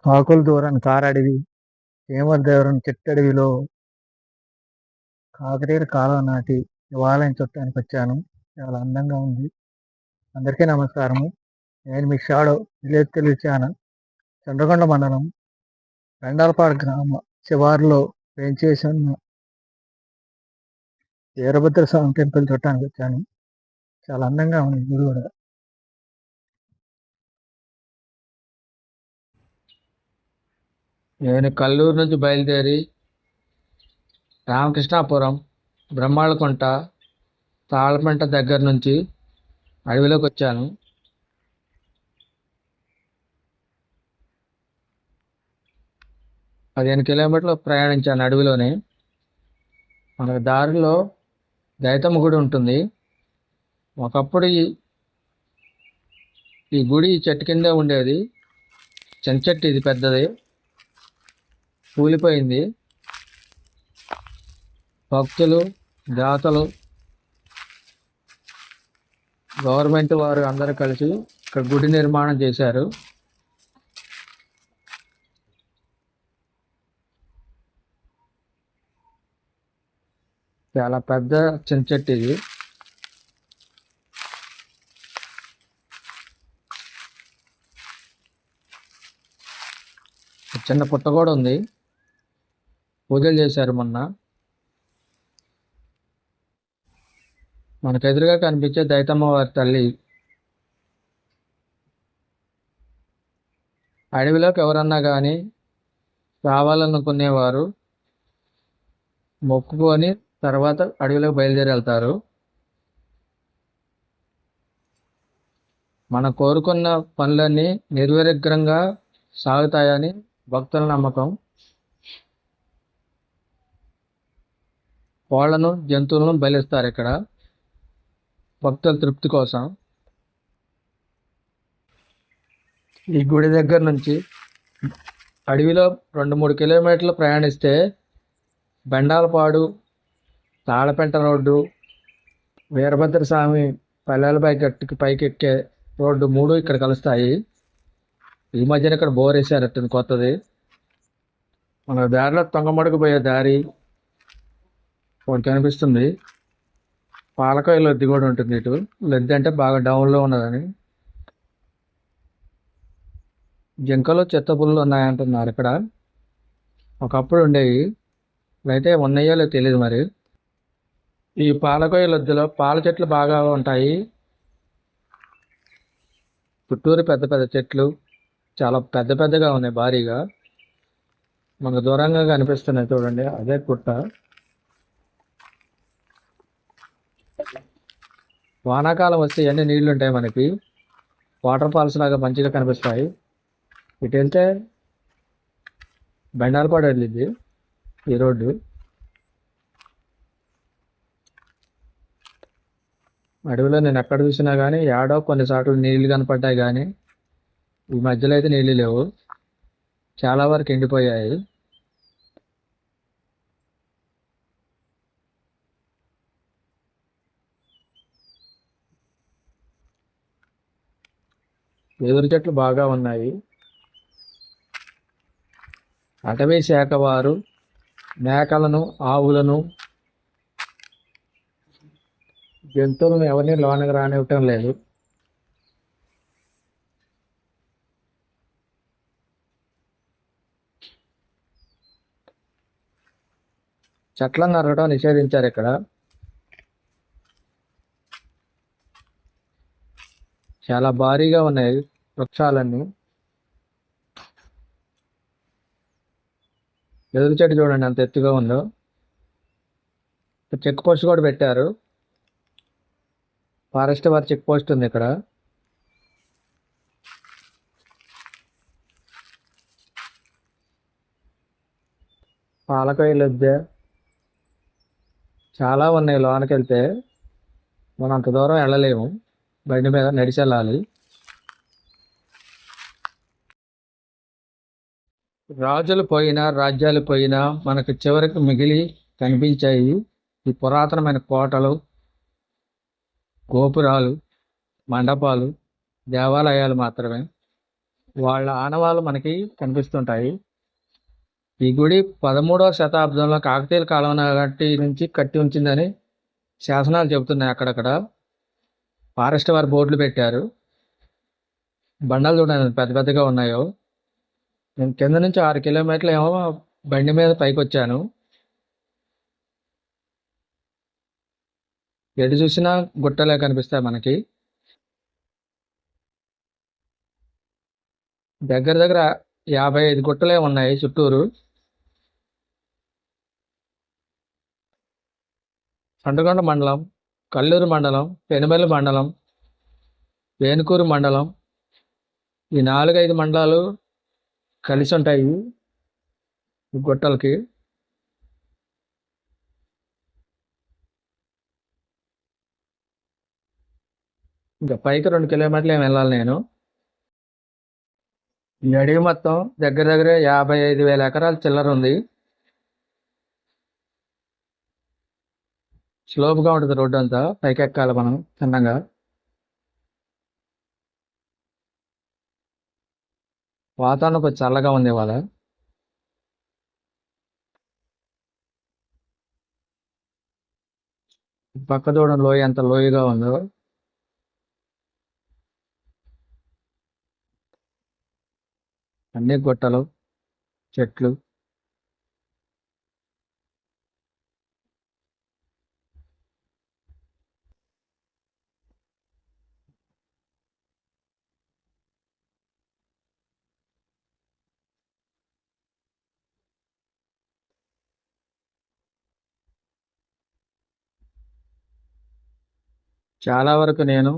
కాకులు దూరని కారడవి, చీమల దూరని చిట్టడవిలో కాకతీయుల కాలం నాటి శివాలయం చూడటానికి వచ్చాను. చాలా అందంగా ఉంది. అందరికీ నమస్కారము. నేను మీ shadow village Telugu channel. Chandrakonda మండలం పెండాలపాడు గ్రామ శివారులో వేంచేసి ఉన్న వీరభద్ర స్వామి టెంపుల్ చూడటానికి వచ్చాను. చాలా అందంగా ఉంది గుడి కూడా. నేను కల్లూరు నుంచి బయలుదేరి రామకృష్ణాపురం, బ్రహ్మాళకుంట, తాళపంట దగ్గర నుంచి అడవిలోకి వచ్చాను. 15 కిలోమీటర్లు ప్రయాణించాను అడవిలోనే. మనకు దారిలో దైతమ్మ గుడి ఉంటుంది. ఒకప్పుడు ఈ గుడి చెట్టు కిందే ఉండేది. చెంచెట్టు ఇది పెద్దది, కూలిపోయింది. భక్తులు, దాతలు, గవర్నమెంట్ వారు అందరూ కలిసి ఇక్కడ గుడి నిర్మాణం చేశారు. చాలా పెద్ద చెంచెట్టు ఇది. చిన్న పుట్ట కూడా ఉంది. పూజలు చేశారు మొన్న. మనకు ఎదురుగా కనిపించే దైతమ్మ వారి తల్లి. అడవిలోకి ఎవరన్నా కానీ రావాలనుకునేవారు మొక్కుకొని తర్వాత అడవిలోకి బయలుదేరి వెళ్తారు. మనం కోరుకున్న పనులన్నీ నిర్విఘ్నంగా సాగుతాయని భక్తుల నమ్మకం. కోళ్లను, జంతువులను బలిస్తారు ఇక్కడ భక్తుల తృప్తి కోసం. ఈ గుడి దగ్గర నుంచి అడవిలో 2-3 కిలోమీటర్లు ప్రయాణిస్తే బెండాలపాడు, తాళపెంట రోడ్డు, వీరభద్ర స్వామి పల్లెల పైకెక్కే రోడ్డు 3 ఇక్కడ కలుస్తాయి. ఈ మధ్యన ఇక్కడ బోర్ వేసారట్టుంది కొత్తది. మన దారిలో తొంగమడుగు పోయే దారి ఒకటి కనిపిస్తుంది. పాలకాయ లొద్ది కూడా ఉంటుంది ఇటు. లొద్ది అంటే బాగా డౌన్లో ఉన్నదని. జింకలు, చిత్తపుల్లు ఉన్నాయంటున్నారు ఇక్కడ. ఒకప్పుడు ఉండేవి, అయితే ఉన్నాయో లేదో తెలియదు మరి. ఈ పాలకాయ లొద్దిలో పాల చెట్లు బాగా ఉంటాయి. చుట్టూరు పెద్ద పెద్ద చెట్లు చాలా పెద్ద పెద్దగా ఉన్నాయి, భారీగా. మనకు దూరంగా కనిపిస్తున్నాయి చూడండి, అదే పుట్ట. వానాకాలం వస్తే ఎన్ని నీళ్లు ఉంటాయి మనకి. వాటర్ ఫాల్స్ లాగా మంచిగా కనిపిస్తాయి. ఇటు వెళ్తే బెండాలపాడు వెళ్ళింది ఈ రోడ్డు. అడవిలో నేను ఎక్కడ చూసినా కానీ ఏడో కొన్నిసార్లు నీళ్లు కనపడ్డాయి, కానీ ఈ మధ్యలో అయితే నీళ్ళు లేవు. చాలా వరకు ఎండిపోయాయి. వెదురు చెట్లు బాగా ఉన్నాయి. అటవీ శాఖ వారు మేకలను, ఆవులను, జంతువులను ఎవరిని లోనకి రానివ్వటం లేదు. చెట్లను నరకడం నిషేధించారు ఇక్కడ. చాలా భారీగా ఉన్నాయి వృక్షాలన్నీ. ఎదురు చెట్టు చూడండి అంత ఎత్తుగా ఉందో. చెక్ పోస్ట్ కూడా పెట్టారు. ఫారెస్ట్ వారి చెక్ పోస్ట్ ఉంది ఇక్కడ. పాలకాయలు వద్ద చాలా ఉన్నాయి. లోనకి వెళ్తే మనం అంత దూరం వెళ్ళలేము, బండి మీద నడిచి వెళ్ళాలి. రాజులు పోయినా, రాజ్యాలు పోయినా మనకు చివరికి మిగిలి కనిపించాయి ఈ పురాతనమైన కోటలు, గోపురాలు, మండపాలు, దేవాలయాలు మాత్రమే. వాళ్ళ ఆనవాళ్ళు మనకి కనిపిస్తుంటాయి. ఈ గుడి 13వ శతాబ్దంలో కాకతీయుల కాలం నాటి నుంచి కట్టి ఉంచిందని శాసనాలు చెబుతున్నాయి. అక్కడక్కడ ఫారెస్ట్ వారు బోర్డులు పెట్టారు. బండలు చూడండి పెద్ద పెద్దగా ఉన్నాయో. నేను కింద నుంచి 6 కిలోమీటర్లు ఏమో బండి మీద పైకి వచ్చాను. ఎటు చూసినా గుట్టలే కనిపిస్తాయి మనకి. దగ్గర దగ్గర 55 గుట్టలే ఉన్నాయి చుట్టూరు. సండగొండ మండలం, కల్లూరు మండలం, పెనుమల్లి మండలం, వేనుకూరు మండలం, ఈ 4-5 మండలాలు కలిసి ఉంటాయి ఈ గుట్టలకి. ఇంకా పైకి 2 కిలోమీటర్లు ఏమి వెళ్ళాలి నేను. ఈ అడవి మొత్తం దగ్గర దగ్గర 55,000 ఎకరాల చిల్లర ఉంది. స్లోప్గా ఉంటుంది రోడ్డు అంతా, పైకి ఎక్కాలి మనం చిన్నగా. వాతావరణం కొంచెం చల్లగా ఉంది ఇవాళ. పక్క చూడండి లోయ ఎంత లోయగా ఉందో. అన్ని గుట్టలు, చెట్లు. చాలా వరకు నేను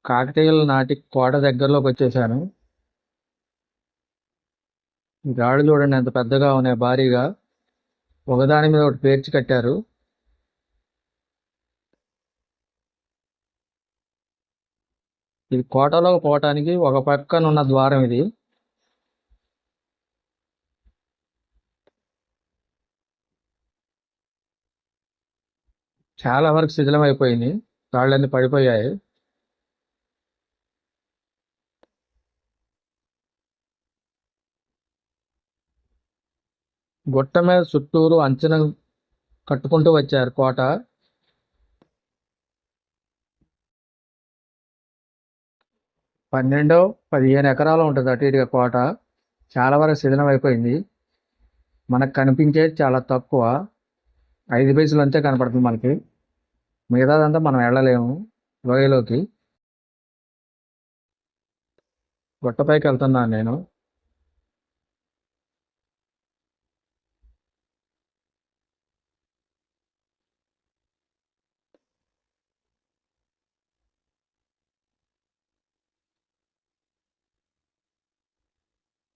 కాకతీయుల నాటి కోట దగ్గరలోకి వచ్చేసాను. ఈ రాళ్ళు చూడండి ఎంత పెద్దగా ఉన్నాయి, భారీగా ఒకదాని మీద ఒకటి పేర్చి కట్టారు. ఇది కోటలోకి పోవటానికి ఒక పక్కన ఉన్న ద్వారం ఇది. చాలా వరకు శిథిలం అయిపోయింది, రాళ్ళన్నీ పడిపోయాయి. గుట్ట మీద చుట్టూరు అంచనా కట్టుకుంటూ వచ్చారు కోట. 12-15 ఎకరాలు ఉంటుంది అటు ఇటుగా కోట. చాలా వరకు శిథిలం అయిపోయింది. మనకు కనిపించేది చాలా తక్కువ, 5 పైసలు అంతే కనపడుతుంది మనకి. మిగతాదంతా మనం వెళ్ళలేము లోయలోకి. గుట్టపైకి వెళ్తున్నాను నేను.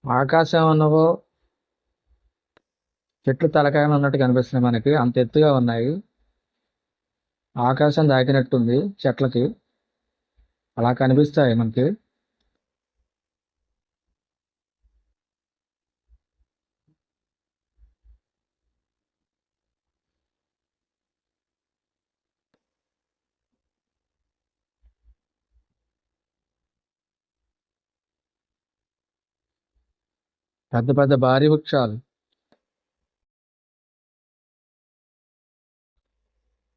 ఆకాశం ఉన్నవో చెట్లు తలకాయలు ఉన్నట్టు కనిపిస్తున్నాయి మనకి, అంత ఎత్తుగా ఉన్నాయి. ఆకాశం దాకినట్టుంది చెట్లకి, అలా కనిపిస్తాయి మనకి. పెద్ద పెద్ద భారీ వృక్షాలు.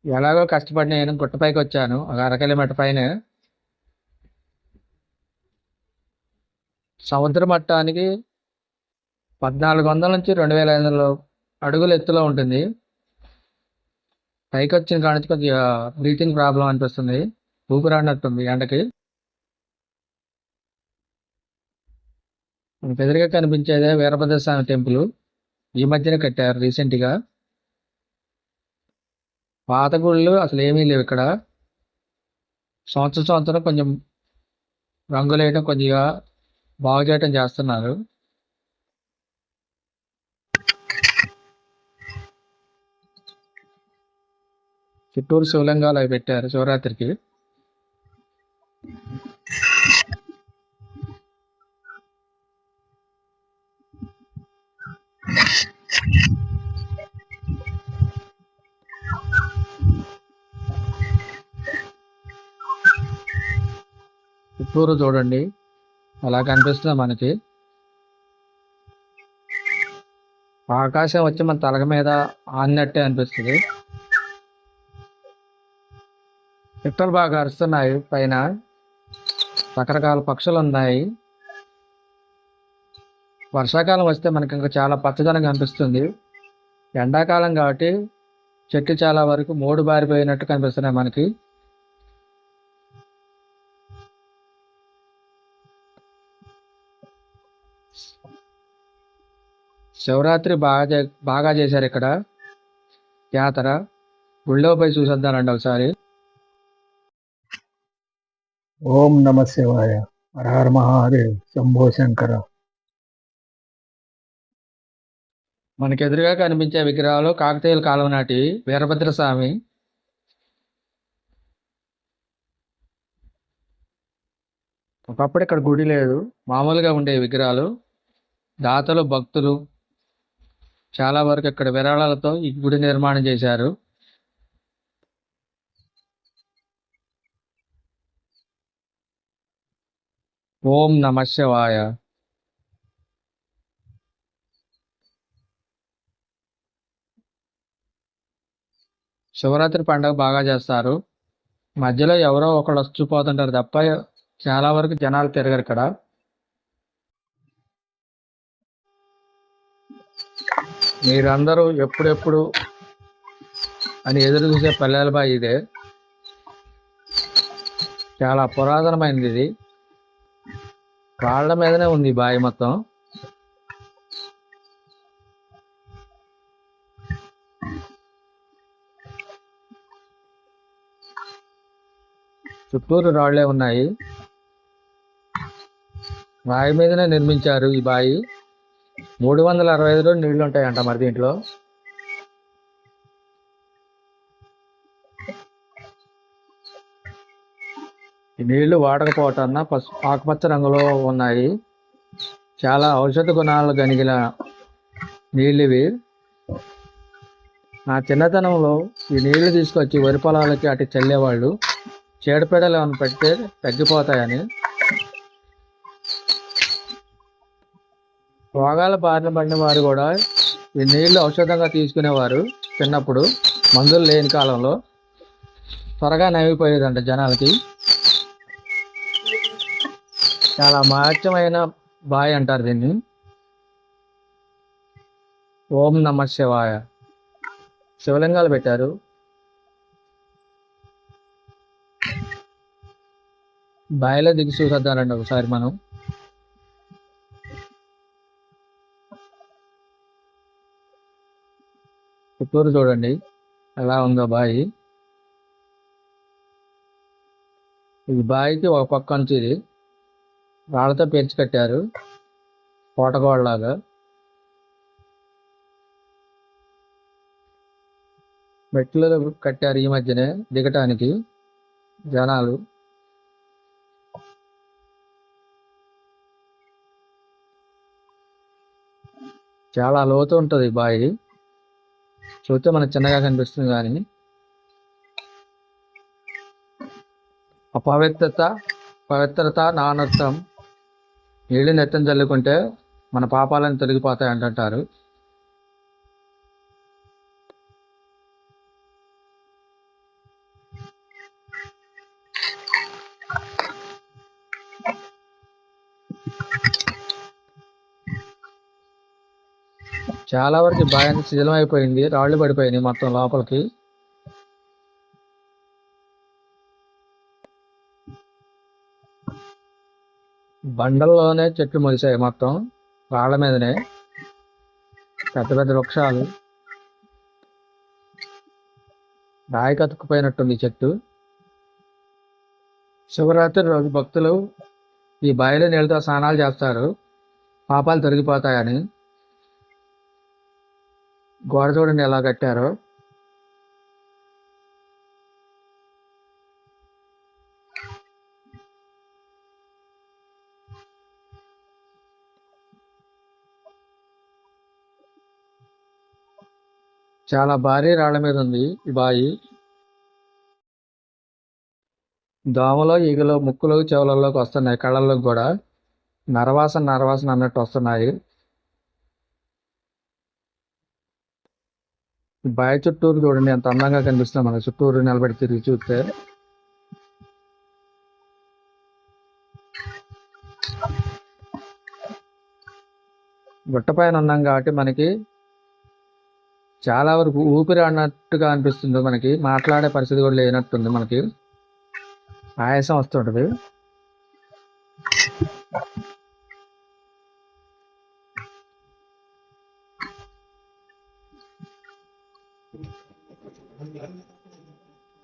ఎలాగో కష్టపడి నేను గుట్టపైకి వచ్చాను, ఒక 1/2 కిలోమీటర్ పైన. సముద్ర మట్టానికి 1400 నుంచి 2500 అడుగుల ఎత్తులో ఉంటుంది. పైకి వచ్చిన కాడ నుంచి కొద్దిగా బ్రీతింగ్ ప్రాబ్లం అనిపిస్తుంది, ఊపిరాడినట్టుంది ఎండకి. మనకు ఎదురుగా కనిపించేదే వీరభద్ర స్వామి టెంపుల్, ఈ మధ్యనే కట్టారు రీసెంట్గా. పాత గుళ్ళు అసలు ఏమీ లేవు ఇక్కడ. సంవత్సరం కొంచెం రంగులు వేయడం, కొద్దిగా బాగు చేయడం చేస్తున్నారు. చుట్టూరు శివలింగాలు అవి పెట్టారు శివరాత్రికి. చుట్టూరు చూడండి అలా కనిపిస్తుంది మనకి. ఆకాశం వచ్చి మన తలక మీద ఆనినట్టే అనిపిస్తుంది. పిట్టలు బాగా అరుస్తున్నాయి పైన. రకరకాల పక్షులు ఉన్నాయి. వర్షాకాలం వస్తే మనకి ఇంకా చాలా పచ్చదనం కనిపిస్తుంది. ఎండాకాలం కాబట్టి చెట్లు చాలా వరకు మోడు బారిపోయినట్టు కనిపిస్తున్నాయి మనకి. శివరాత్రి బాగా చేశారు ఇక్కడ జాతర. గుళ్ళో పోయి చూసొద్దానండి ఒకసారి. ఓం నమ శివాయ. హర హర మహాదేవ్. శంభో శంకర. మనకి ఎదురుగా కనిపించే విగ్రహాలు కాకతీయుల కాలం నాటి వీరభద్రస్వామి. ఒకప్పుడు ఇక్కడ గుడి లేదు, మామూలుగా ఉండే విగ్రహాలు. దాతలు భక్తులు చాలా వరకు ఇక్కడ విరాళాలతో ఈ గుడి నిర్మాణం చేశారు. ఓం నమ శివాయ. శివరాత్రి పండుగ బాగా చేస్తారు. మధ్యలో ఎవరో ఒకళ్ళు వచ్చిపోతుంటారు తప్ప చాలా వరకు జనాలు తిరగరు ఇక్కడ. మీరందరూ ఎప్పుడెప్పుడు అని ఎదురు చూసే పల్లెల బాయి ఇదే. చాలా పురాతనమైనది ఇది. రాళ్ల మీదనే ఉంది బాయి మొత్తం. చుట్టూరు రాళ్లే ఉన్నాయి. బావి మీదనే నిర్మించారు ఈ బాయి. 365 రోజులు నీళ్లు ఉంటాయంట మరి దీంట్లో. ఈ నీళ్లు వాడకపోవటాన ఆకుపచ్చ రంగులో ఉన్నాయి. చాలా ఔషధ గుణాలు కలిగిన నీళ్ళు ఇవి. నా చిన్నతనంలో ఈ నీళ్లు తీసుకొచ్చి వరి పొలాలకి అటు చల్లేవాళ్ళు. చీడపీడలు ఏమైనా పెడితే తగ్గిపోతాయని. రోగాల బారిన పడిన వారు కూడా ఈ నీళ్లు ఔషధంగా తీసుకునేవారు చిన్నప్పుడు. మందులు లేని కాలంలో త్వరగా నవ్విపోయేదంట జనాలకి. చాలా మహత్యమైన బాయ్ అంటారు దీన్ని. ఓం నమ శివాయ. శివలింగాలు పెట్టారు. బాయిలో దిగి చూసొద్దానండి ఒకసారి మనం. చుట్టూరు చూడండి ఎలా ఉందో బాయి. ఇది బాయికి ఒక పక్క నుంచి ఇది రాళ్లతో పేర్చి కట్టారు కోటగోడలాగా. మెట్లు కట్టారు ఈ మధ్యనే దిగటానికి జనాలు. చాలా లోతు ఉంటుంది బాయి. చూస్తే మనకు చిన్నగా కనిపిస్తుంది కానీ పవిత్రత నానర్థం. నీళ్ళు నెత్తం చల్లుకుంటే మన పాపాలను తొలగిపోతాయి అంటుంటారు. చాలా వరకు బావి అంతా శిథిలం అయిపోయింది. రాళ్ళు పడిపోయినాయి మొత్తం లోపలికి. బండల్లోనే చెట్లు మొలిసాయి మొత్తం రాళ్ల మీదనే. పెద్ద పెద్ద వృక్షాలు. రాయి కతుక్కుపోయినట్టుంది చెట్టు. శివరాత్రి రోజు భక్తులు ఈ బావిలో నీళ్ళతో స్నానాలు చేస్తారు పాపాలు తొలగిపోతాయని. గోడ చూడండి ఎలా కట్టారో. చాలా భారీ రాళ్ల మీద ఉంది ఈ బావి. దోమలో ఈగలో ముక్కులో చెవులలోకి వస్తున్నాయి, కళ్ళల్లోకి కూడా. నరవాసన నరవాసన అన్నట్టు వస్తున్నాయి. బావి చుట్టూరు చూడండి ఎంత అందంగా కనిపిస్తుంది మనకి, చుట్టూరు నిలబడి తిరిగి చూస్తే. గుట్ట పైన ఉన్నాం కాబట్టి మనకి చాలా వరకు ఊపిరి అన్నట్టుగా అనిపిస్తుంది, మనకి మాట్లాడే పరిస్థితి కూడా లేనట్టుంది, మనకి ఆయాసం వస్తుంటది.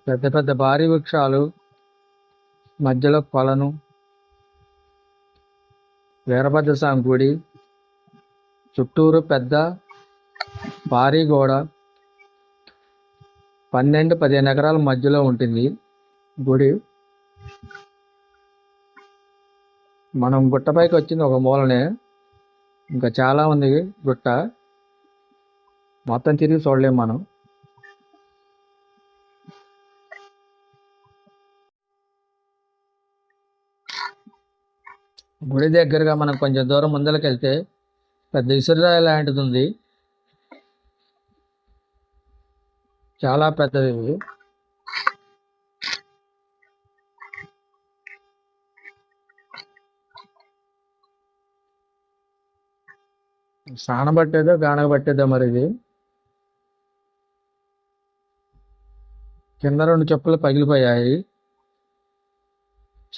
పెద్ద పెద్ద భారీ వృక్షాలు, మధ్యలో కొలను, వీరభద్ర స్వామి గుడి, చుట్టూరు పెద్ద భారీ గోడ, 12-15 ఎకరాల మధ్యలో ఉంటుంది గుడి. మనం గుట్టపైకి వచ్చింది ఒక మూలనే, ఇంకా చాలా ఉంది గుట్ట, మొత్తం తిరిగి చూడలేము మనం. గుడి దగ్గరగా మనం కొంచెం దూరం ముందరికి వెళ్తే పెద్ద ఇసురాయి లాంటిది ఉంది, చాలా పెద్దది ఇది. స్నానం పట్టేదో గానగ పట్టేదో మరి ఇది. కింద 2 చెప్పులు పగిలిపోయాయి,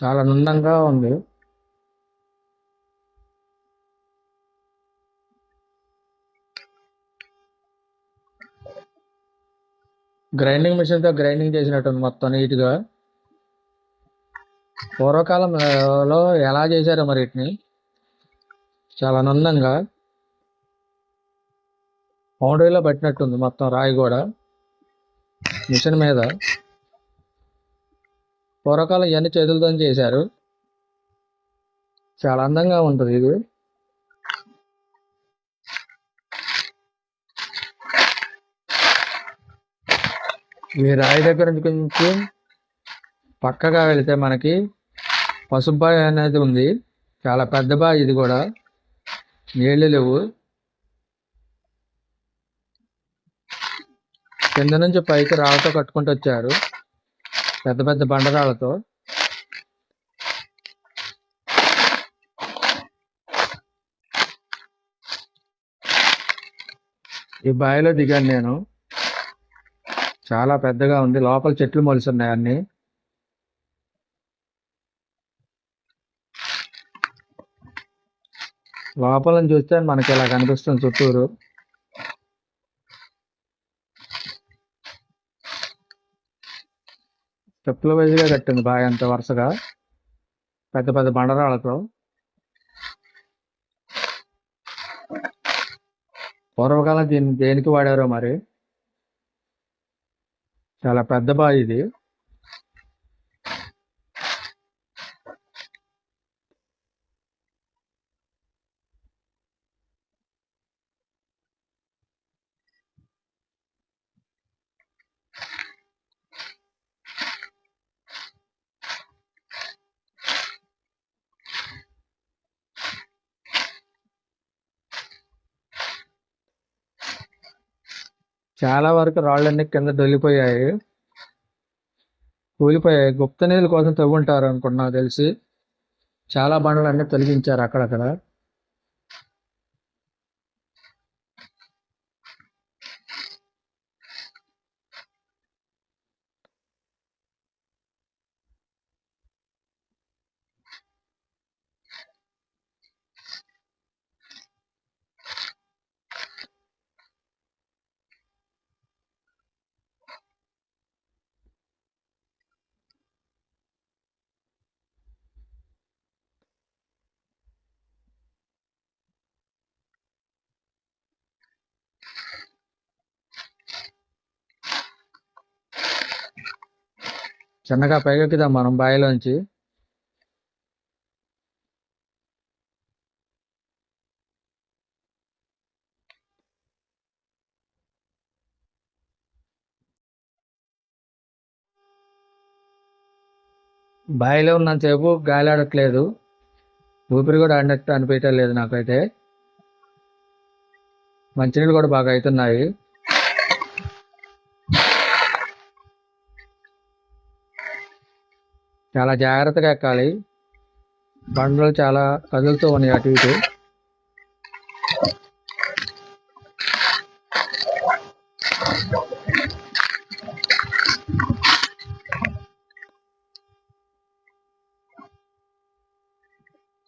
చాలా నుండంగా ఉంది. గ్రైండింగ్ మిషన్తో గ్రైండింగ్ చేసినట్టుంది మొత్తం నీట్గా. పూర్వకాలంలో ఎలా చేశారో మరి వీటిని, చాలా నుందంగా పౌండరీలో పట్టినట్టుంది మొత్తం రాయి కూడా మిషన్ మీద. పూర్వకాలం ఇవన్నీ చేతులతో చేశారు, చాలా అందంగా ఉంటుంది ఇది. ఈ రాయి దగ్గర నుంచి కొంచెం పక్కగా వెళితే మనకి పసుపు బావి అనేది ఉంది, చాలా పెద్ద బావి ఇది కూడా, నీళ్లు లేవు. కింద నుంచి పైకి రాళ్ళతో కట్టుకుంటూ వచ్చారు, పెద్ద పెద్ద బండరాళ్ళతో. ఈ బావిలో దిగాను నేను, చాలా పెద్దగా ఉంది, లోపల చెట్లు మొలుస్తున్నాయి అన్ని. లోపల నుంచి చూస్తే మనకి ఇలా కనిపిస్తుంది చుట్టూరు. స్టెప్ల వైజ్గా కట్టింది బావి అంత వరుసగా, పెద్ద పెద్ద బండరాళ్ళతో. పూర్వకాలం దీన్ని దేనికి వాడారో మరి, చాలా పెద్ద బావి ఇది. చాలా వరకు రాళ్ళన్నీ కింద దొల్లిపోయాయి, కూలిపోయాయి. గుప్త నీళ్ళ కోసం తవ్వుంటారు అనుకున్నా తెలిసి, చాలా బండలు అన్నీ తొలగించారు అక్కడక్కడ. చిన్నగా పైకెక్కుదాం మనం బావిలోంచి. బావిలో ఉన్నంతసేపు గాలి ఆడట్లేదు, ఊపిరి కూడా ఆడినట్టు అనిపించడం లేదు నాకైతే. మంచినీళ్ళు కూడా బాగా అవుతున్నాయి. చాలా జాగ్రత్తగా ఎక్కాలి. బండలు చాలా కదులుతూ ఉన్నాయి అటు ఇటు.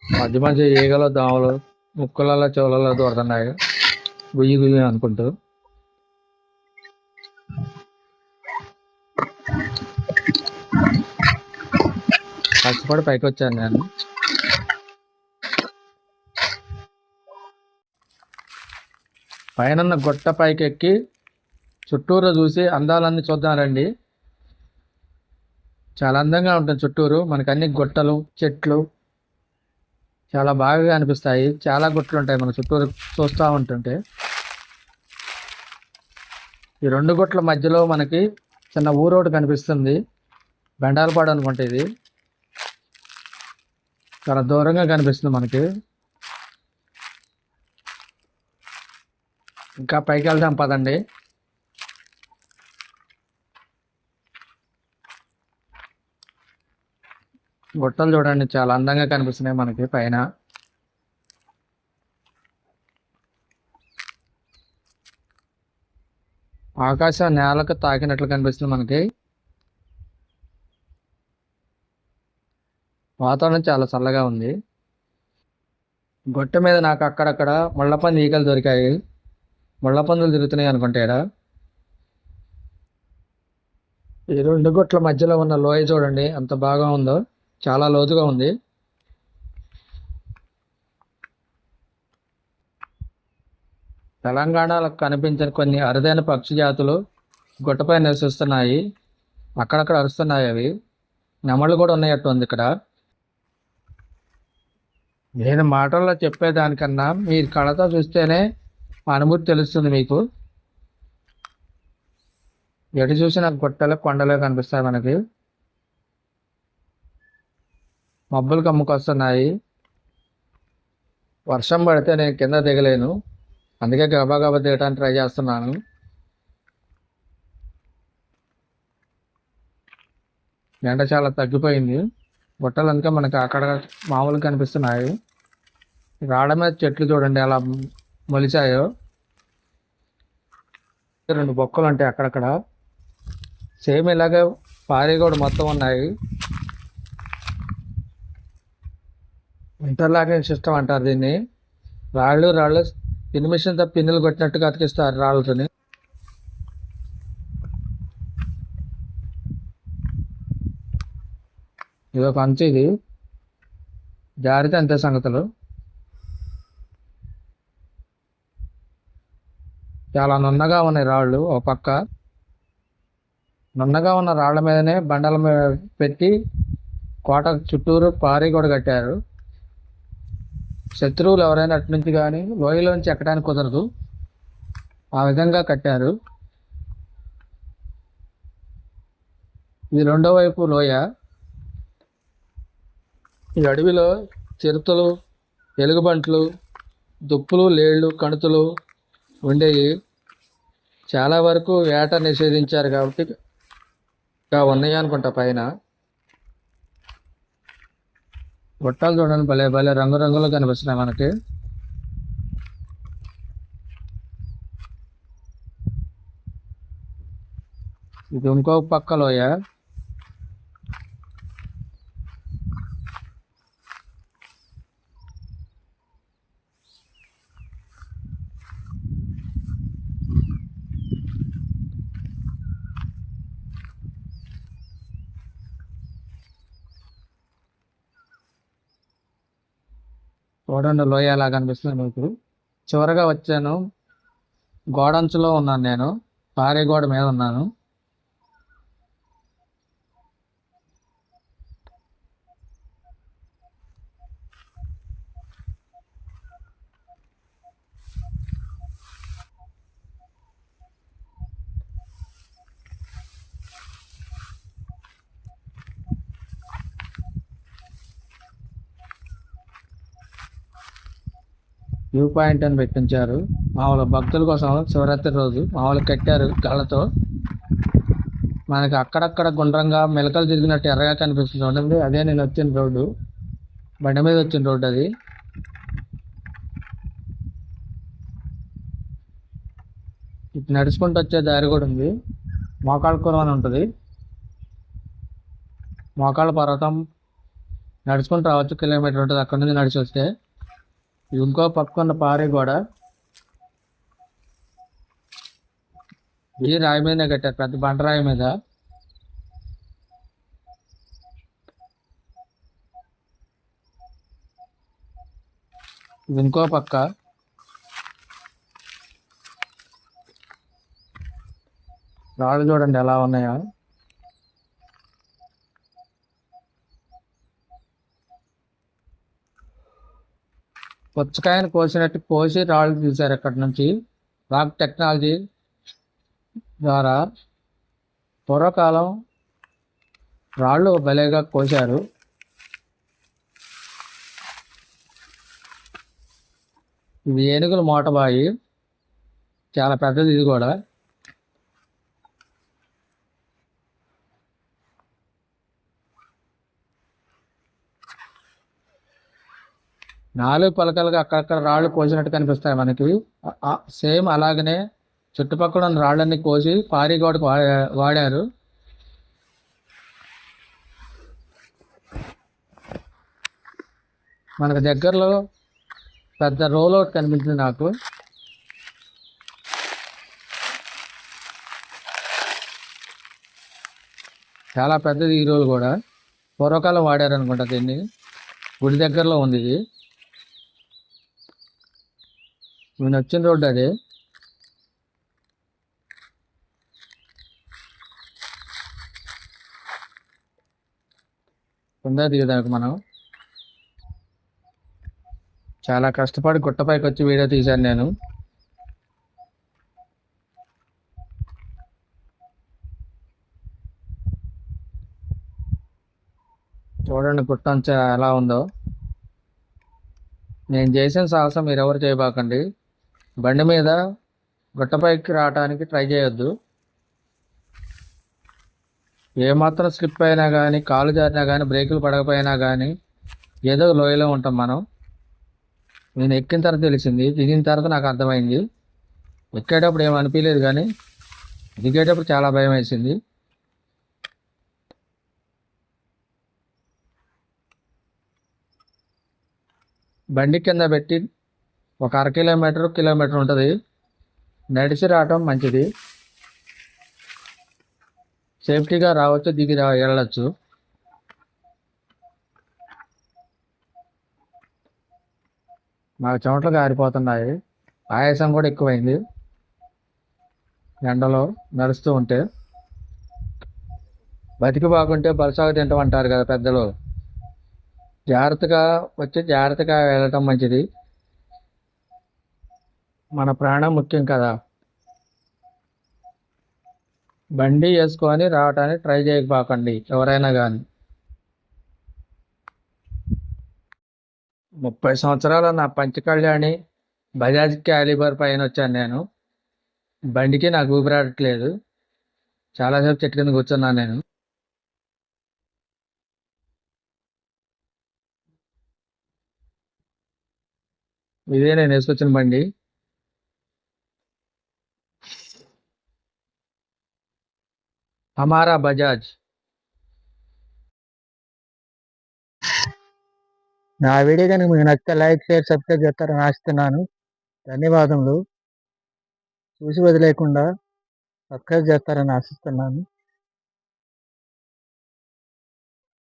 మధ్య మధ్య ఈగలు దోమలు ముక్కులలో చెవులలో దూరుతున్నాయి గుయ్యి గుయ్యి అనుకుంటూ. కష్టపడి పైకి వచ్చాను నేను. పైన గుట్ట పైకి ఎక్కి చుట్టూరు చూసి అందాలన్నీ చూద్దాం రండి. చాలా అందంగా ఉంటుంది చుట్టూరు. మనకు అన్ని గుట్టలు చెట్లు చాలా బాగా అనిపిస్తాయి. చాలా గుట్టలు ఉంటాయి మన చుట్టూరు చూస్తూ ఉంటుంటే. ఈ రెండు గుట్ల మధ్యలో మనకి చిన్న ఊరోడు కనిపిస్తుంది. బెండాలపాడు అనుకుంటే ఇది. చాలా దూరంగా కనిపిస్తుంది మనకి. ఇంకా పైకి వెళ్దాం పదండి. గుట్టలు చూడండి చాలా అందంగా కనిపిస్తున్నాయి మనకి పైన. ఆకాశం నేలకు తాకినట్లు కనిపిస్తుంది మనకి. వాతావరణం చాలా చల్లగా ఉంది. గుట్ట మీద నాకు అక్కడక్కడ ముళ్ళపంది ఈగలు దొరికాయి. ముళ్ళపందులు తిరుగుతున్నాయి అనుకుంటాడా. ఈ రెండు గుట్ల మధ్యలో ఉన్న లోయ చూడండి ఎంత బాగా ఉందో. చాలా లోతుగా ఉంది. తెలంగాణలో కనిపించిన కొన్ని అరుదైన పక్షి జాతులు గుట్టపై నివసిస్తున్నాయి. అక్కడక్కడ అరుస్తున్నాయి అవి. నెమళ్ళు కూడా ఉన్నాయట్టు ఉంది ఇక్కడ. నేను మాటల్లో చెప్పేదానికన్నా మీరు కళతో చూస్తేనే అనుభూతి తెలుస్తుంది మీకు. ఎటు చూసిన గుట్టలు కొండలే కనిపిస్తాయి మనకి. మబ్బులు కమ్ముకొస్తున్నాయి. వర్షం పడితే నేను కింద దిగలేను. అందుకే గబా గబా దిగడానికి ట్రై చేస్తున్నాను. ఎండ చాలా తగ్గిపోయింది. గుట్టలు అందుకే మనకి అక్కడ మామూలుగా కనిపిస్తున్నాయి. రాళ్ళ మీద చెట్లు చూడండి ఎలా మొలిచాయో. రెండు బొక్కలు ఉంటాయి అక్కడక్కడ. సేమ్ ఇలాగే పారి కూడా మొత్తం ఉన్నాయి. ఇంటర్లాకింగ్ సిస్టమ్ అంటారు దీన్ని. రాళ్ళు పిన్ మిషన్తో పిన్నులు కొట్టినట్టుగా అతికిస్తారు రాళ్ళతోని. ఇది ఒక అంచు. ఇది జారితే అంతే సంగతులు. చాలా నున్నగా ఉన్నాయి రాళ్ళు. ఒక పక్క నున్నగా ఉన్న రాళ్ల మీదనే బండల మీద పెట్టి కోట చుట్టూరు పారి కూడా కట్టారు. శత్రువులు ఎవరైనా అటు నుంచి కానీ లోయలోంచి ఎక్కడానికి కుదరదు. ఆ విధంగా కట్టారు. ఇది రెండో వైపు లోయ. ఈ అడవిలో చిరుతలు ఎలుగుబంట్లు దుప్పులు లేళ్ళు కణుతులు ఉండేవి. చాలా వరకు వేట నిషేధించారు కాబట్టి ఇంకా ఉన్నాయి అనుకుంటా పైన. గుట్టాలు చూడండి భలే భలే రంగురంగులు కనిపిస్తున్నాయి మనకి. ఇది ఇంకో పక్క లోయ. చూడండి లోయ ఎలా కనిపిస్తుంది మీకు. చివరగా వచ్చాను. గోడంచులో ఉన్నాను నేను. పారే గోడ మీద ఉన్నాను. వ్యూ పాయింట్ అని పెట్టించారు. మామూలు భక్తుల కోసం శివరాత్రి రోజు మామూలు కట్టారు కళ్ళతో. మనకి అక్కడక్కడ గుండ్రంగా మెలకలు తిరిగినట్టు ఎర్రగా కనిపిస్తుంది చూడండి. అదే నేను వచ్చిన రోడ్డు, బండి మీద వచ్చిన రోడ్డు అది. ఇటు నడుచుకుంటూ వచ్చే దారి కూడా ఉంది. మోకాళ్ళ అని ఉంటుంది. మోకాళ్ళ పర్వతం నడుచుకుంటూ రావచ్చు, కిలోమీటర్ ఉంటుంది అక్కడ నుంచి నడిచి వస్తే. ఇంకో పక్కన పారే గోడ, ఈ రాయి మీదనే కట్టారు, పెద్ద బండరాయి మీద. ఇంకో పక్క రాళ్ళు చూడండి ఎలా ఉన్నాయో. పుచ్చకాయను కోసినట్టు కోసి రాళ్ళు తీశారు అక్కడి నుంచి. రాక్ టెక్నాలజీ ద్వారా పూర్వకాలం రాళ్ళు భలేగా కోశారు. ఇది ఏనుగుల మోటబాయి, చాలా పెద్దది ఇది కూడా. నాలుగు పలకలుగా అక్కడక్కడ రాళ్ళు కోసినట్టు కనిపిస్తాయి మనకి. సేమ్ అలాగనే చుట్టుపక్కల ఉన్న రాళ్ళన్నీ కోసి పారీ గోడకు వాడారు. మనకు దగ్గరలో పెద్ద రోల్ అవుట్ కనిపించింది నాకు. చాలా పెద్దది ఈ రోల్ కూడా. పూర్వకాలం వాడారు అనుకుంటా దీన్ని. గుడి దగ్గరలో ఉంది ఇది. నేను వచ్చిన రోడ్డు అదే. ఉందా దిగదానికి మనం. చాలా కష్టపడి గుట్టపైకి వచ్చి వీడియో తీశాను నేను. చూడండి గుట్ట అంచా ఎలా ఉందో. నేను చేసిన సాహసం మీరు ఎవరు చేయబాకండి. బండి మీద గుట్టపైకి రావడానికి ట్రై చేయొద్దు. ఏమాత్రం స్లిప్ అయినా కానీ, కాలు జారినా కానీ, బ్రేకులు పడకపోయినా కానీ ఏదో లోయలో ఉంటాం మనం. నేను ఎక్కిన తర్వాత తెలిసింది, దిగిన తర్వాత నాకు అర్థమైంది. ఎక్కేటప్పుడు ఏం అనిపించలేదు కానీ దిగేటప్పుడు చాలా భయం వేసింది. బండి కింద పెట్టి ఒక కిలోమీటర్ ఉంటుంది. నడిచి రావటం మంచిది. సేఫ్టీగా రావచ్చు, దిగి వెళ్ళచ్చు. మాకు చెమటలు గారిపోతున్నాయి. ఆయాసం కూడా ఎక్కువైంది ఎండలో నడుస్తూ ఉంటే. బతికి బాగుంటే బలసాగు తింటామంటారు కదా పెద్దలు. జాగ్రత్తగా వచ్చి జాగ్రత్తగా వెళ్ళటం మంచిది. మన ప్రాణం ముఖ్యం కదా. బండి వేసుకొని రావడానికి ట్రై చేయకపోకండి ఎవరైనా కానీ. 30 సంవత్సరాల నా పంచకళ్యాణి బజాజ్ క్యాలిబర్ పైన వచ్చాను నేను. బండికి నాకు ఊపిరాడట్లేదు. చాలాసేపు చెట్టు కింద కూర్చున్నాను నేను. ఇదే నేను వేసుకొచ్చిన బండి. హమారా బజాజ్. నా వీడియో కనుక మీకు నచ్చితే లైక్, షేర్, సబ్స్క్రైబ్ చేస్తారని ఆశిస్తున్నాను. ధన్యవాదములు. చూసి వదిలేకుండా సబ్స్క్రైబ్ చేస్తారని ఆశిస్తున్నాను.